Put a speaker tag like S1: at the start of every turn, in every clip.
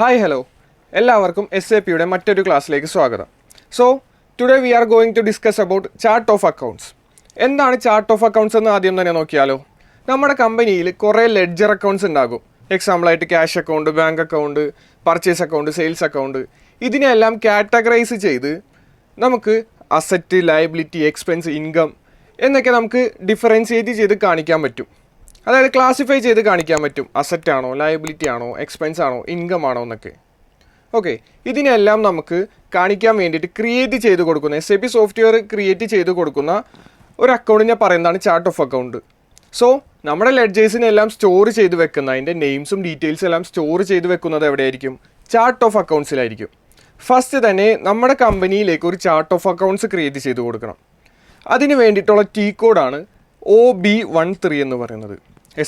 S1: Hi, hello. എല്ലാവർക്കും SAPയുടെ മറ്റൊരു ക്ലാസ്സിലേക്ക് സ്വാഗതം. So, today we are going to discuss about chart of accounts. എന്താണ് ചാർട്ട് ഓഫ് അക്കൗണ്ട്സ് എന്ന് ആദ്യം തന്നെ നോക്കിയാലോ. നമ്മുടെ കമ്പനിയിൽ കുറേ ലെഡ്ജർ അക്കൗണ്ട്സ് ഉണ്ടാകും. എക്സാമ്പിളായിട്ട് cash account, bank account, purchase account, sales account. ഇതിനെല്ലാം കാറ്റഗറൈസ് ചെയ്ത് നമുക്ക് അസറ്റ്, ലയബിലിറ്റി, എക്സ്പെൻസ്, ഇൻകം എന്നൊക്കെ നമുക്ക് ഡിഫറൻഷിയേറ്റ് ചെയ്ത് കാണിക്കാൻ പറ്റും. അതായത് ക്ലാസിഫൈ ചെയ്ത് കാണിക്കാൻ പറ്റും. അസറ്റ് ആണോ, ലയബിലിറ്റി ആണോ, എക്സ്പെൻസ് ആണോ, ഇൻകം ആണോ എന്നൊക്കെ. ഓക്കെ, ഇതിനെല്ലാം നമുക്ക് കാണിക്കാൻ വേണ്ടിയിട്ട് ക്രിയേറ്റ് ചെയ്ത് കൊടുക്കുന്ന SAP സോഫ്റ്റ്വെയർ ക്രിയേറ്റ് ചെയ്ത് കൊടുക്കുന്ന ഒരു അക്കൗണ്ടിനെ പറയുന്നതാണ് ചാർട്ട് ഓഫ് അക്കൗണ്ട്. സോ നമ്മുടെ ലെഡ്ജേഴ്സിനെല്ലാം സ്റ്റോർ ചെയ്ത് വെക്കുന്ന അതിൻ്റെ നെയിംസും ഡീറ്റെയിൽസും എല്ലാം സ്റ്റോർ ചെയ്ത് വെക്കുന്നത് എവിടെയായിരിക്കും? Chart of അക്കൗണ്ട്സിലായിരിക്കും. ഫസ്റ്റ് തന്നെ നമ്മുടെ കമ്പനിയിലേക്ക് ഒരു ചാർട്ട് ഓഫ് അക്കൗണ്ട്സ് ക്രിയേറ്റ് ചെയ്ത് കൊടുക്കണം. അതിന് വേണ്ടിയിട്ടുള്ള T കോഡാണ് OB13 എന്ന് പറയുന്നത്.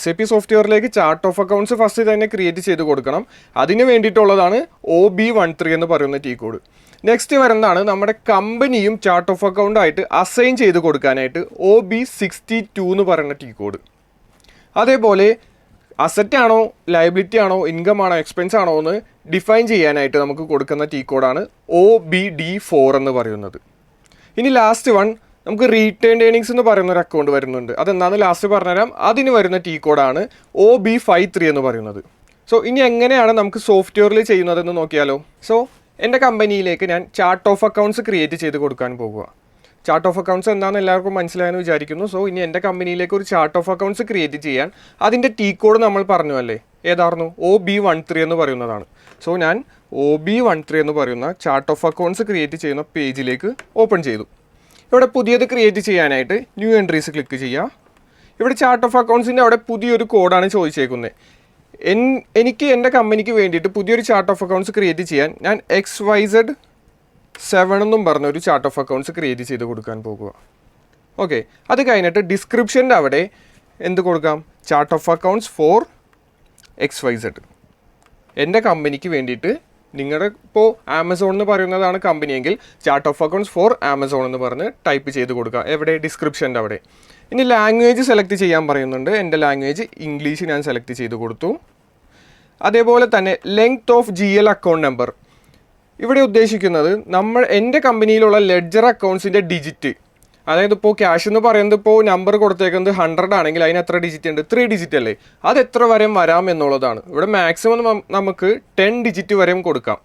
S1: SAP സോഫ്റ്റ്വെയറിലേക്ക് ചാർട്ട് ഓഫ് അക്കൗണ്ട്സ് ഫസ്റ്റ് തന്നെ ക്രിയേറ്റ് ചെയ്ത് കൊടുക്കണം. അതിന് വേണ്ടിയിട്ടുള്ളതാണ് OB13 എന്ന് പറയുന്ന T കോഡ്. നെക്സ്റ്റ് വരുന്നതാണ് നമ്മുടെ കമ്പനിയും ചാർട്ട് ഓഫ് അക്കൗണ്ടായിട്ട് അസൈൻ ചെയ്ത് കൊടുക്കാനായിട്ട് OB62 എന്ന് പറയുന്ന T കോഡ്. അതേപോലെ അസറ്റ് ആണോ, ലയബിലിറ്റി ആണോ, ഇൻകം ആണോ, എക്സ്പെൻസ് ആണോ എന്ന് ഡിഫൈൻ ചെയ്യാനായിട്ട് നമുക്ക് കൊടുക്കുന്ന T കോഡാണ് OBD4 എന്ന് പറയുന്നത്. ഇനി ലാസ്റ്റ് വൺ നമുക്ക് റീറ്റേൺഡ് ഏണിങ്സ് എന്ന് പറയുന്ന ഒരു അക്കൗണ്ട് വരുന്നുണ്ട്. അതെന്താണെന്ന് ലാസ്റ്റ് പറഞ്ഞുതരാം. അതിന് വരുന്ന T കോഡാണ് OB53 എന്ന് പറയുന്നത്. സോ ഇനി എങ്ങനെയാണ് നമുക്ക് സോഫ്റ്റ്വെയറിൽ ചെയ്യുന്നതെന്ന് നോക്കിയാലോ. സോ എൻ്റെ കമ്പനിയിലേക്ക് ഞാൻ ചാർട്ട് ഓഫ് അക്കൗണ്ട്സ് ക്രിയേറ്റ് ചെയ്ത് കൊടുക്കാൻ പോകുക. ചാർട്ട് ഓഫ് അക്കൗണ്ട്സ് എന്താണെന്ന് എല്ലാവർക്കും മനസ്സിലായെന്ന് വിചാരിക്കുന്നു. സോ ഇനി എൻ്റെ കമ്പനിയിലേക്ക് ഒരു ചാർട്ട് ഓഫ് അക്കൗണ്ട്സ് ക്രിയേറ്റ് ചെയ്യാൻ അതിൻ്റെ T കോഡ് നമ്മൾ പറഞ്ഞു അല്ലേ, ഏതായിരുന്നു? OB13 എന്ന് പറയുന്നതാണ്. സോ ഞാൻ OB13 എന്ന് പറയുന്ന ചാർട്ട് ഓഫ് അക്കൗണ്ട്സ് ക്രിയേറ്റ് ചെയ്യുന്ന പേജിലേക്ക് ഓപ്പൺ ചെയ്തു. ഇവിടെ പുതിയത് ക്രിയേറ്റ് ചെയ്യാനായിട്ട് ന്യൂ എൻട്രീസ് ക്ലിക്ക് ചെയ്യുക. ഇവിടെ ചാർട്ട് ഓഫ് അക്കൗണ്ട്സിൻ്റെ അവിടെ പുതിയൊരു കോഡാണ് ചോദിച്ചേക്കുന്നത്. എനിക്ക് എൻ്റെ കമ്പനിക്ക് വേണ്ടിയിട്ട് പുതിയൊരു ചാർട്ട് ഓഫ് അക്കൗണ്ട്സ് ക്രിയേറ്റ് ചെയ്യാൻ ഞാൻ XYZ7 എന്നും പറഞ്ഞൊരു ചാർട്ട് ഓഫ് അക്കൗണ്ട്സ് ക്രിയേറ്റ് ചെയ്ത് കൊടുക്കാൻ പോകുക. ഓക്കെ, അത് കഴിഞ്ഞിട്ട് ഡിസ്ക്രിപ്ഷൻ്റെ അവിടെ എന്ത് കൊടുക്കാം? Chart of accounts for XYZ. എൻ്റെ കമ്പനിക്ക് വേണ്ടിയിട്ട് നിങ്ങളുടെ ഇപ്പോൾ ആമസോൺ എന്ന് പറയുന്നതാണ് കമ്പനിയെങ്കിൽ chart of accounts for Amazon എന്ന് പറഞ്ഞ് ടൈപ്പ് ചെയ്ത് കൊടുക്കുക. എവിടെ? ഡിസ്ക്രിപ്ഷൻ്റെ അവിടെ. ഇനി ലാംഗ്വേജ് സെലക്ട് ചെയ്യാൻ പറയുന്നുണ്ട്. എൻ്റെ ലാംഗ്വേജ് ഇംഗ്ലീഷ് ഞാൻ സെലക്ട് ചെയ്ത് കൊടുത്തു. അതേപോലെ തന്നെ length of GL account number. ഇവിടെ ഉദ്ദേശിക്കുന്നത് എൻ്റെ കമ്പനിയിലുള്ള ലെഡ്ജർ അക്കൗണ്ട്സിൻ്റെ ഡിജിറ്റ്. അതായത് ഇപ്പോൾ ക്യാഷ് എന്ന് പറയുന്നത് ഇപ്പോൾ നമ്പർ കൊടുത്തേക്കുന്നത് 100 ആണെങ്കിൽ അതിന് എത്ര ഡിജിറ്റ് ഉണ്ട്? 3 ഡിജിറ്റ് അല്ലേ. അത് എത്ര വരെ വരാം എന്നുള്ളതാണ്. ഇവിടെ മാക്സിമം നമുക്ക് 10 ഡിജിറ്റ് വരെയും കൊടുക്കാം.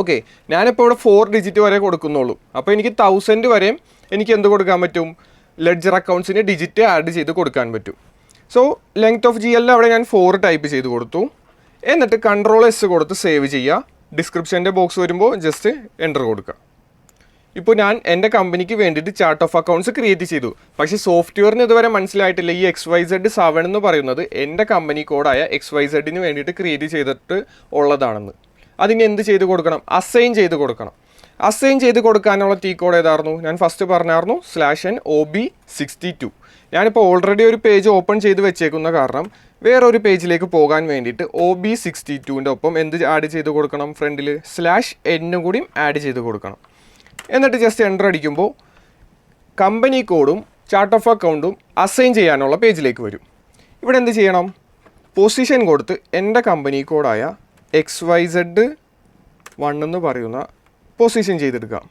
S1: ഓക്കെ, ഞാനിപ്പോൾ ഇവിടെ 4 ഡിജിറ്റ് വരെ കൊടുക്കുന്നുള്ളൂ. അപ്പോൾ എനിക്ക് 1000 വരെയും എനിക്ക് എന്ത് കൊടുക്കാൻ പറ്റും? ലെഡ്ജർ അക്കൗണ്ട്സിന് ഡിജിറ്റ് ആഡ് ചെയ്ത് കൊടുക്കാൻ പറ്റും. സോ ലെങ്ത് ഓഫ് GL അവിടെ ഞാൻ 4 ടൈപ്പ് ചെയ്ത് കൊടുത്തു. എന്നിട്ട് Ctrl+S കൊടുത്ത് സേവ് ചെയ്യുക. ഡിസ്ക്രിപ്ഷൻ്റെ ബോക്സ് വരുമ്പോൾ ജസ്റ്റ് എൻ്റർ കൊടുക്കുക. ഇപ്പോൾ ഞാൻ എൻ്റെ കമ്പനിക്ക് വേണ്ടിയിട്ട് ചാർട്ട് ഓഫ് അക്കൗണ്ട്സ് ക്രിയേറ്റ് ചെയ്തു. പക്ഷേ സോഫ്റ്റ്വെയറിന് ഇതുവരെ മനസ്സിലായിട്ടില്ല ഈ XYZ7 എന്ന് പറയുന്നത് എൻ്റെ കമ്പനി കോഡായ XYZന് വേണ്ടിയിട്ട് ക്രിയേറ്റ് ചെയ്തിട്ട് ഉള്ളതാണെന്ന്. അതിന് എന്ത് ചെയ്ത് കൊടുക്കണം? അസൈൻ ചെയ്ത് കൊടുക്കണം. അസൈൻ ചെയ്ത് കൊടുക്കാനുള്ള T കോഡ് ഏതായിരുന്നു? ഞാൻ ഫസ്റ്റ് പറഞ്ഞായിരുന്നു /n OB62. ഞാനിപ്പോൾ ഓൾറെഡി ഒരു പേജ് ഓപ്പൺ ചെയ്ത് വെച്ചേക്കുന്ന കാരണം വേറൊരു പേജിലേക്ക് പോകാൻ വേണ്ടിയിട്ട് OB62ൻ്റെ ഒപ്പം എന്ത് ആഡ് ചെയ്ത് കൊടുക്കണം? ഫ്രണ്ടിൽ /n കൂടി ആഡ് ചെയ്ത് കൊടുക്കണം. എന്നിട്ട് ജസ്റ്റ് എൻ്റർ അടിക്കുമ്പോൾ കമ്പനി കോഡും ചാർട്ട് ഓഫ് അക്കൗണ്ടും അസൈൻ ചെയ്യാനുള്ള പേജിലേക്ക് വരും. ഇവിടെ എന്ത് ചെയ്യണം? പൊസിഷൻ കൊടുത്ത് എൻ്റെ കമ്പനി കോഡായ XYZ1 എന്ന് പറയുന്ന പൊസിഷൻ ചെയ്തെടുക്കാം.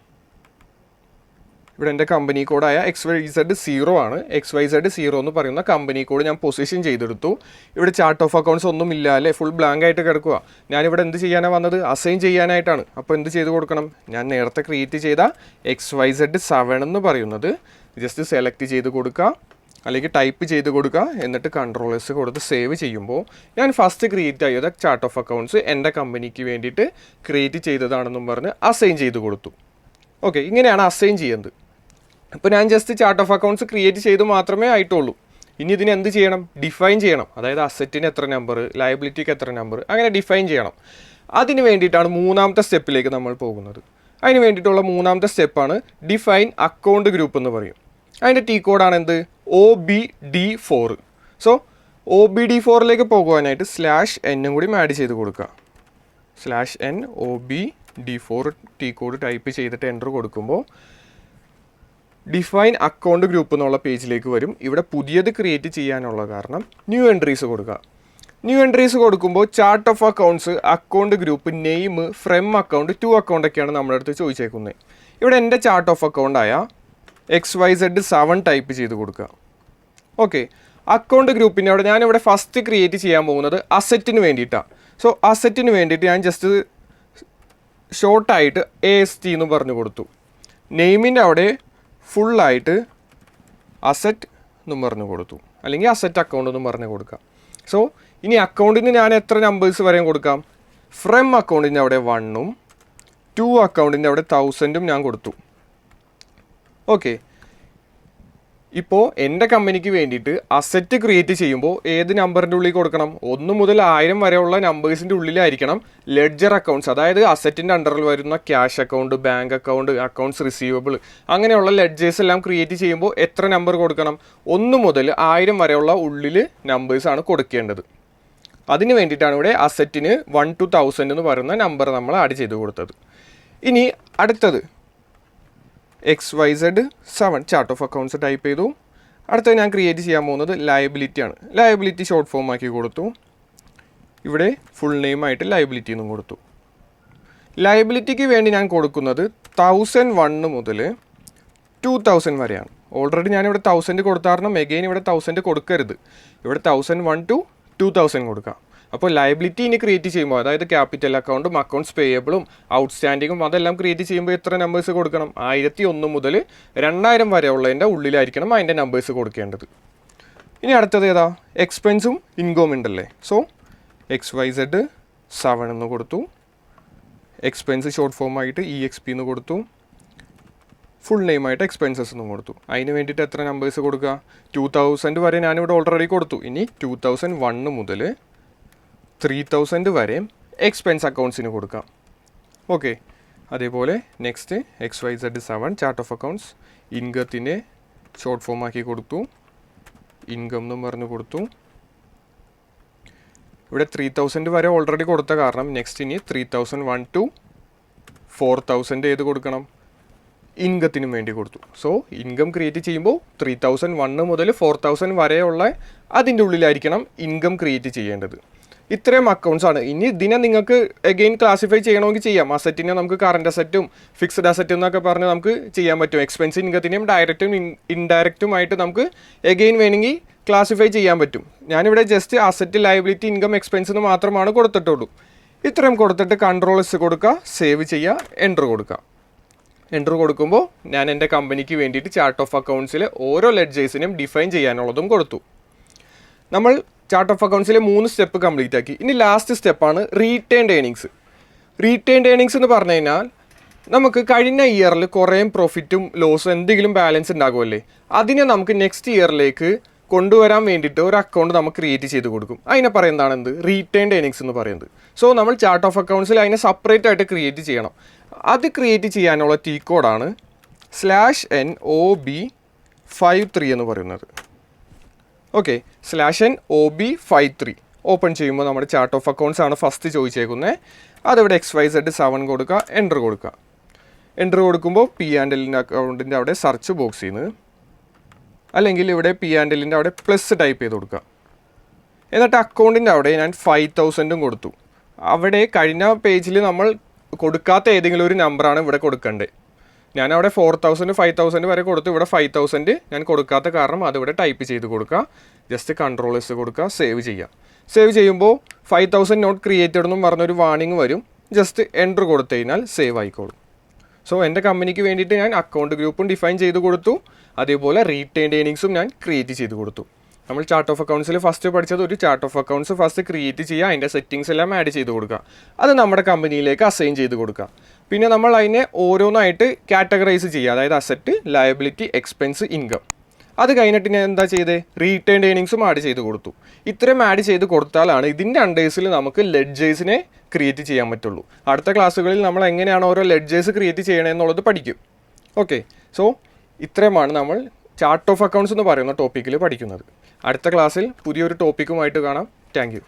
S1: ഇവിടെ എൻ്റെ കമ്പനി കോഡായ XYZ0 ആണ്. XYZ0 എന്ന് പറയുന്ന കമ്പനി കോഡ് ഞാൻ പൊസിഷൻ ചെയ്തെടുത്തു. ഇവിടെ ചാർട്ട് ഓഫ് അക്കൗണ്ട്സ് ഒന്നും ഇല്ല അല്ലേ, ഫുൾ ബ്ലാങ്ക് ആയിട്ട് കിടക്കുക. ഞാനിവിടെ എന്ത് ചെയ്യാനാണ് വന്നത്? അസൈൻ ചെയ്യാനായിട്ടാണ്. അപ്പോൾ എന്ത് ചെയ്ത് കൊടുക്കണം? ഞാൻ നേരത്തെ ക്രിയേറ്റ് ചെയ്ത XYZ7 എന്ന് പറയുന്നത് ജസ്റ്റ് സെലക്ട് ചെയ്ത് കൊടുക്കുക, അല്ലെങ്കിൽ ടൈപ്പ് ചെയ്ത് കൊടുക്കുക. എന്നിട്ട് Ctrl+S കൊടുത്ത് സേവ് ചെയ്യുമ്പോൾ ഞാൻ ഫസ്റ്റ് ക്രിയേറ്റ് ചെയ്ത ചാർട്ട് ഓഫ് അക്കൗണ്ട്സ് എൻ്റെ കമ്പനിക്ക് വേണ്ടിയിട്ട് ക്രിയേറ്റ് ചെയ്തതാണെന്നും പറഞ്ഞ് അസൈൻ ചെയ്ത് കൊടുത്തു. ഓക്കെ, ഇങ്ങനെയാണ് അസൈൻ ചെയ്യുന്നത്. ഇപ്പോൾ ഞാൻ just chart of accounts create ചെയ്ത് മാത്രമേ ആയിട്ടുള്ളൂ. ഇനി ഇതിന് എന്ത് ചെയ്യണം? ഡിഫൈൻ ചെയ്യണം. അതായത് അസറ്റിന് എത്ര നമ്പർ, ലയബിലിറ്റിക്ക് എത്ര നമ്പർ, അങ്ങനെ ഡിഫൈൻ ചെയ്യണം. അതിന് വേണ്ടിയിട്ടാണ് മൂന്നാമത്തെ സ്റ്റെപ്പിലേക്ക് നമ്മൾ പോകുന്നത്. അതിന് വേണ്ടിയിട്ടുള്ള മൂന്നാമത്തെ സ്റ്റെപ്പാണ് ഡിഫൈൻ അക്കൗണ്ട് ഗ്രൂപ്പ് എന്ന് പറയും. അതിൻ്റെ T കോഡാണ് എന്ത്? OBD4. സോ OBD4ലേക്ക് പോകുവാനായിട്ട് /n കൂടി ആഡ് ചെയ്ത് കൊടുക്കുക. /n OBD4 T code type ചെയ്തിട്ട് എൻ്റർ കൊടുക്കുമ്പോൾ ഡിഫൈൻ അക്കൗണ്ട് ഗ്രൂപ്പ് എന്നുള്ള പേജിലേക്ക് വരും. ഇവിടെ പുതിയത് ക്രിയേറ്റ് ചെയ്യാനുള്ള കാരണം ന്യൂ എൻട്രീസ് കൊടുക്കുക. ന്യൂ എൻട്രീസ് കൊടുക്കുമ്പോൾ chart of accounts, account group, name, from account, to account ഒക്കെയാണ് നമ്മുടെ അടുത്ത് ചോദിച്ചേക്കുന്നത്. ഇവിടെ എൻ്റെ ചാർട്ട് ഓഫ് അക്കൗണ്ടായ XYZ7 ടൈപ്പ് ചെയ്ത് കൊടുക്കുക. ഓക്കെ, അക്കൗണ്ട് ഗ്രൂപ്പിൻ്റെ അവിടെ ഞാനിവിടെ ഫസ്റ്റ് ക്രിയേറ്റ് ചെയ്യാൻ പോകുന്നത് അസറ്റിന് വേണ്ടിയിട്ടാണ്. സോ അസറ്റിന് വേണ്ടിയിട്ട് ഞാൻ ജസ്റ്റ് ഷോർട്ടായിട്ട് AST എന്ന് പറഞ്ഞു കൊടുത്തു. നെയിമിൻ്റെ അവിടെ ഫുള്ളായിട്ട് അസറ്റ് എന്നും പറഞ്ഞു കൊടുത്തു, അല്ലെങ്കിൽ അസറ്റ് അക്കൗണ്ട് എന്നും പറഞ്ഞു കൊടുക്കാം. സോ ഇനി അക്കൗണ്ടിന് ഞാൻ എത്ര നമ്പേഴ്സ് വരെയും കൊടുക്കാം? ഫ്രം അക്കൗണ്ടിൻ്റെ അവിടെ 1ഉം ടു അക്കൗണ്ടിൻ്റെ അവിടെ 1000ഉം ഞാൻ കൊടുത്തു. ഓക്കെ, ഇപ്പോൾ എൻ്റെ കമ്പനിക്ക് വേണ്ടിയിട്ട് അസറ്റ് ക്രിയേറ്റ് ചെയ്യുമ്പോൾ ഏത് നമ്പറിൻ്റെ ഉള്ളിൽ കൊടുക്കണം? 1 മുതൽ 1000 വരെയുള്ള നമ്പേഴ്സിൻ്റെ ഉള്ളിലായിരിക്കണം ലെഡ്ജർ അക്കൗണ്ട്സ്, അതായത് അസറ്റിൻ്റെ അണ്ടറിൽ വരുന്ന cash account, bank account, accounts receivable, അങ്ങനെയുള്ള ലെഡ്ജേഴ്സ് എല്ലാം ക്രിയേറ്റ് ചെയ്യുമ്പോൾ എത്ര നമ്പർ കൊടുക്കണം? 1 മുതൽ 1000 വരെയുള്ള ഉള്ളിൽ നമ്പേഴ്സാണ് കൊടുക്കേണ്ടത്. അതിന് വേണ്ടിയിട്ടാണ് ഇവിടെ അസറ്റിന് 1 to 1000 എന്ന് പറയുന്ന നമ്പർ നമ്മൾ ആഡ് ചെയ്ത് കൊടുത്തത്. ഇനി അടുത്തത് XYZ7 chart of accounts type ചെയ്തു. അടുത്തത് ഞാൻ ക്രിയേറ്റ് ചെയ്യാൻ പോകുന്നത് ലയബിലിറ്റിയാണ്. ലയബിലിറ്റി ഷോർട്ട് ഫോം ആക്കി കൊടുത്തു. ഇവിടെ ഫുൾ നെയിം ആയിട്ട് ലയബിലിറ്റി എന്നും കൊടുത്തു. ലയബിലിറ്റിക്ക് വേണ്ടി ഞാൻ കൊടുക്കുന്നത് 1001 മുതൽ 2000 വരെയാണ്. ഓൾറെഡി ഞാനിവിടെ 1000 കൊടുത്താരണം എഗെയിൻ ഇവിടെ 1000 കൊടുക്കരുത്. ഇവിടെ 1001 to 2000 കൊടുക്കാം. അപ്പോൾ ലയബിലിറ്റി ഇനി ക്രിയേറ്റ് ചെയ്യുമ്പോൾ, അതായത് ക്യാപിറ്റൽ അക്കൗണ്ടും അക്കൗണ്ട്സ് പേയബിളും ഔട്ട്സ്റ്റാൻഡിങ്ങും അതെല്ലാം ക്രിയേറ്റ് ചെയ്യുമ്പോൾ എത്ര നമ്പേഴ്സ് കൊടുക്കണം? 1001 മുതൽ 2000 വരെ ഉള്ളതിൻ്റെ ഉള്ളിലായിരിക്കണം അതിൻ്റെ നമ്പേഴ്സ് കൊടുക്കേണ്ടത്. ഇനി അടുത്തത് ഏതാ? എക്സ്പെൻസും ഇൻകവും ഉണ്ടല്ലേ. സോ XYZ7 എന്ന് കൊടുത്തു. എക്സ്പെൻസ് ഷോർട്ട് ഫോം ആയിട്ട് EXP എന്ന് കൊടുത്തു. ഫുൾ നെയിം ആയിട്ട് എക്സ്പെൻസസ് എന്നും കൊടുത്തു. അതിന് വേണ്ടിയിട്ട് എത്ര നമ്പേഴ്സ് കൊടുക്കുക? 2000 വരെ ഞാനിവിടെ ഓൾറെഡി കൊടുത്തു. ഇനി 2001 മുതൽ 3000 വരെ എക്സ്പെൻസ് അക്കൗണ്ട്സിന് കൊടുക്കാം. ഓക്കെ, അതേപോലെ next XYZ7 chart of accounts ഇൻകത്തിൻ്റെ ഷോർട്ട് ഫോം ആക്കി കൊടുത്തു. ഇൻകം എന്നും പറഞ്ഞു കൊടുത്തു. ഇവിടെ 3000 വരെ ഓൾറെഡി കൊടുത്ത കാരണം നെക്സ്റ്റ് ഇനി 3001 to 4000 ഏത് കൊടുക്കണം? ഇൻകത്തിനും വേണ്ടി കൊടുത്തു. സോ ഇൻകം ക്രിയേറ്റ് ചെയ്യുമ്പോൾ 3001 മുതൽ 4000 വരെയുള്ള അതിൻ്റെ ഉള്ളിലായിരിക്കണം ഇൻകം ക്രിയേറ്റ് ചെയ്യേണ്ടത്. ഇത്രയും അക്കൗണ്ട്സ് ആണ്. ഇനി ഇതിനെ നിങ്ങൾക്ക് എഗെയിൻ ക്ലാസിഫൈ ചെയ്യണമെങ്കിൽ ചെയ്യാം. അസറ്റിനെ നമുക്ക് കറണ്ട് അസറ്റും ഫിക്സ്ഡ് അസറ്റും എന്നൊക്കെ പറഞ്ഞ് നമുക്ക് ചെയ്യാൻ പറ്റും. എക്സ്പെൻസ് ഇൻകത്തിനെയും ഡയറക്റ്റും ഇൻഡയറക്റ്റുമായിട്ട് നമുക്ക് എഗെയിൻ വേണമെങ്കിൽ ക്ലാസിഫൈ ചെയ്യാൻ പറ്റും. ഞാനിവിടെ just asset, liability, income, expense എന്ന് മാത്രമാണ് കൊടുത്തിട്ടുള്ളൂ. ഇത്രയും കൊടുത്തിട്ട് കൺട്രോൾ S കൊടുക്കുക, സേവ് ചെയ്യുക, എൻ്റർ കൊടുക്കുക. എൻ്റർ കൊടുക്കുമ്പോൾ ഞാൻ എൻ്റെ കമ്പനിക്ക് വേണ്ടിയിട്ട് ചാർട്ട് ഓഫ് അക്കൗണ്ട്സിൽ ഓരോ ലെഡ്ജേഴ്സിനും ഡിഫൈൻ ചെയ്യാനുള്ളതും കൊടുത്തു. നമ്മൾ ചാർട്ട് ഓഫ് അക്കൗണ്ട്സിലെ 3 സ്റ്റെപ്പ് കംപ്ലീറ്റ് ആക്കി. ഇനി ലാസ്റ്റ് സ്റ്റെപ്പാണ് റീറ്റേൺഡ് ഏണിങ്സ്. റീറ്റേൺഡ് ഏണിങ്സ് എന്ന് പറഞ്ഞു കഴിഞ്ഞാൽ നമുക്ക് കഴിഞ്ഞ ഇയറിൽ കുറേ പ്രോഫിറ്റും ലോസും എന്തെങ്കിലും ബാലൻസ് ഉണ്ടാകുമല്ലേ, അതിനെ നമുക്ക് നെക്സ്റ്റ് ഇയറിലേക്ക് കൊണ്ടുവരാൻ വേണ്ടിയിട്ട് ഒരു അക്കൗണ്ട് നമുക്ക് ക്രിയേറ്റ് ചെയ്ത് കൊടുക്കും. അതിനെ പറയുന്നതാണ് എന്ത്? റീറ്റേൺഡ് ഏണിങ്സ് എന്ന് പറയുന്നത്. സോ നമ്മൾ ചാർട്ട് ഓഫ് അക്കൗണ്ട്സിൽ അതിനെ സെപ്പറേറ്റ് ആയിട്ട് ക്രിയേറ്റ് ചെയ്യണം. അത് ക്രിയേറ്റ് ചെയ്യാനുള്ള T കോഡാണ് /NOB53 എന്ന് പറയുന്നത്. ഓക്കെ, /NOB53 ഓപ്പൺ ചെയ്യുമ്പോൾ നമ്മുടെ ചാർട്ട് ഓഫ് അക്കൗണ്ട്സ് ആണ് ഫസ്റ്റ് ചോദിച്ചേക്കുന്നത്. അതിവിടെ XYZ7 കൊടുക്കുക, എൻ്റർ കൊടുക്കുക. എൻ്റർ കൊടുക്കുമ്പോൾ P&Lൻ്റെ അക്കൗണ്ടിൻ്റെ അവിടെ സെർച്ച് ബോക്സിൽ നിന്ന് അല്ലെങ്കിൽ ഇവിടെ P&Lൻ്റെ അവിടെ പ്ലസ് ടൈപ്പ് ചെയ്ത് കൊടുക്കുക. എന്നിട്ട് അക്കൗണ്ടിൻ്റെ അവിടെ ഞാൻ 5000 കൊടുത്തു. അവിടെ കഴിഞ്ഞ പേജിൽ നമ്മൾ കൊടുക്കാത്ത ഏതെങ്കിലും ഒരു നമ്പറാണ് ഇവിടെ കൊടുക്കേണ്ടത്. ഞാനവിടെ 4000 5000 വരെ കൊടുത്തു. ഇവിടെ 5000 ഞാൻ കൊടുക്കാത്ത കാരണം അതിവിടെ ടൈപ്പ് ചെയ്ത് കൊടുക്കുക. ജസ്റ്റ് കൺട്രോൾ S കൊടുക്കുക, സേവ് ചെയ്യുക. സേവ് ചെയ്യുമ്പോൾ 5000 നോട്ട് ക്രിയേറ്റഡ് എന്നും പറഞ്ഞൊരു വാർണിംഗ് വരും. ജസ്റ്റ് എൻ്റർ കൊടുത്തു കഴിഞ്ഞാൽ സേവ് ആയിക്കോളും. സോ എൻ്റെ കമ്പനിക്ക് വേണ്ടിയിട്ട് ഞാൻ അക്കൗണ്ട് ഗ്രൂപ്പും ഡിഫൈൻ ചെയ്ത് കൊടുത്തു. അതേപോലെ റീറ്റേൺഡ് ഏണിങ്സും ഞാൻ ക്രിയേറ്റ് ചെയ്ത് കൊടുത്തു. നമ്മൾ ചാർട്ട് ഓഫ് അക്കൗണ്ട്സിൽ ഫസ്റ്റ് പഠിച്ചത് ഒരു chart of accounts first create ചെയ്യുക, അതിൻ്റെ സെറ്റിങ്സ് എല്ലാം ആഡ് ചെയ്ത് കൊടുക്കുക, അത് നമ്മുടെ കമ്പനിയിലേക്ക് അസൈൻ ചെയ്ത് കൊടുക്കുക. പിന്നെ നമ്മൾ അതിനെ ഓരോന്നായിട്ട് കാറ്റഗറൈസ് ചെയ്യുക, അതായത് അസറ്റ്, ലയബിലിറ്റി, എക്സ്പെൻസ്, ഇൻകം. അത് കഴിഞ്ഞിട്ട് ഞാൻ എന്താ ചെയ്തത്? റീറ്റേൺഡ് ഏണിങ്സും ആഡ് ചെയ്ത് കൊടുത്തു. ഇത്രയും ആഡ് ചെയ്ത് കൊടുത്താലാണ് ഇതിൻ്റെ അണ്ടേഴ്സിൽ നമുക്ക് ലെഡ്ജേഴ്സിനെ ക്രിയേറ്റ് ചെയ്യാൻ പറ്റുള്ളൂ. അടുത്ത ക്ലാസ്സുകളിൽ നമ്മൾ എങ്ങനെയാണ് ഓരോ ലെഡ്ജേഴ്സ് ക്രിയേറ്റ് ചെയ്യണമെന്നുള്ളത് പഠിക്കും. ഓക്കെ, സോ ഇത്രയുമാണ് നമ്മൾ ചാർട്ട് ഓഫ് അക്കൗണ്ട്സ് എന്ന് പറയുന്ന ടോപ്പിക്കിൽ പഠിക്കുന്നത്. അടുത്ത ക്ലാസ്സിൽ പുതിയൊരു ടോപ്പിക്കുമായിട്ട് കാണാം. Thank you.